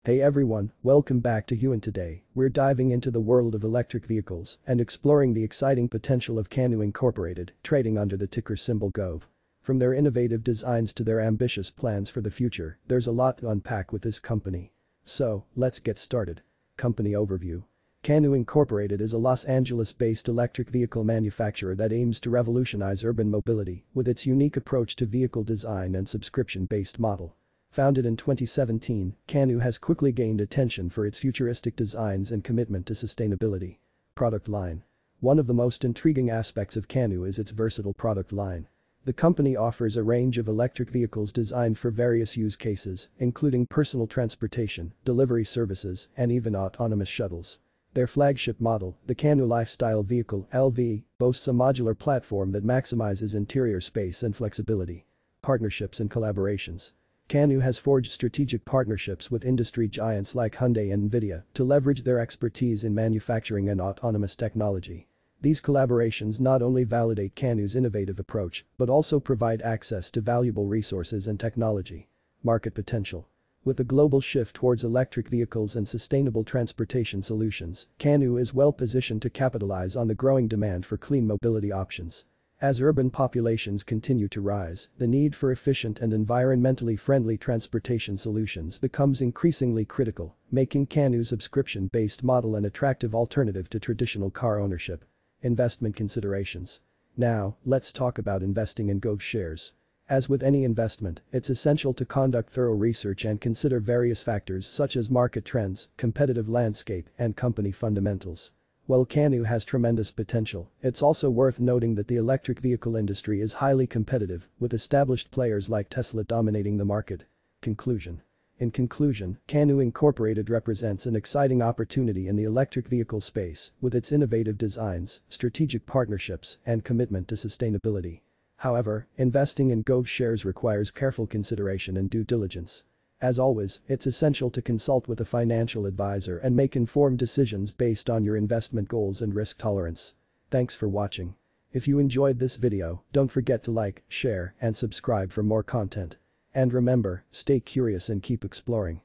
Hey everyone, welcome back to Huon. Today, we're diving into the world of electric vehicles and exploring the exciting potential of Canoo Incorporated, trading under the ticker symbol GOV. From their innovative designs to their ambitious plans for the future, there's a lot to unpack with this company. So, let's get started. Company overview. Canoo Incorporated is a Los Angeles-based electric vehicle manufacturer that aims to revolutionize urban mobility with its unique approach to vehicle design and subscription-based model. Founded in 2017, Canoo has quickly gained attention for its futuristic designs and commitment to sustainability. Product line. One of the most intriguing aspects of Canoo is its versatile product line. The company offers a range of electric vehicles designed for various use cases, including personal transportation, delivery services, and even autonomous shuttles. Their flagship model, the Canoo Lifestyle Vehicle (LV), boasts a modular platform that maximizes interior space and flexibility. Partnerships and collaborations. Canoo has forged strategic partnerships with industry giants like Hyundai and Nvidia to leverage their expertise in manufacturing and autonomous technology. These collaborations not only validate Canoo's innovative approach, but also provide access to valuable resources and technology. Market potential. With a global shift towards electric vehicles and sustainable transportation solutions, Canoo is well positioned to capitalize on the growing demand for clean mobility options. As urban populations continue to rise, the need for efficient and environmentally friendly transportation solutions becomes increasingly critical, making Canoo's subscription-based model an attractive alternative to traditional car ownership. Investment considerations. Now, let's talk about investing in GOV shares. As with any investment, it's essential to conduct thorough research and consider various factors such as market trends, competitive landscape, and company fundamentals. While Canoo has tremendous potential, it's also worth noting that the electric vehicle industry is highly competitive, with established players like Tesla dominating the market. Conclusion. In conclusion, Canoo Incorporated represents an exciting opportunity in the electric vehicle space with its innovative designs, strategic partnerships, and commitment to sustainability. However, investing in GOV shares requires careful consideration and due diligence. As always, it's essential to consult with a financial advisor and make informed decisions based on your investment goals and risk tolerance. Thanks for watching. If you enjoyed this video, don't forget to like, share, and subscribe for more content. And remember, stay curious and keep exploring.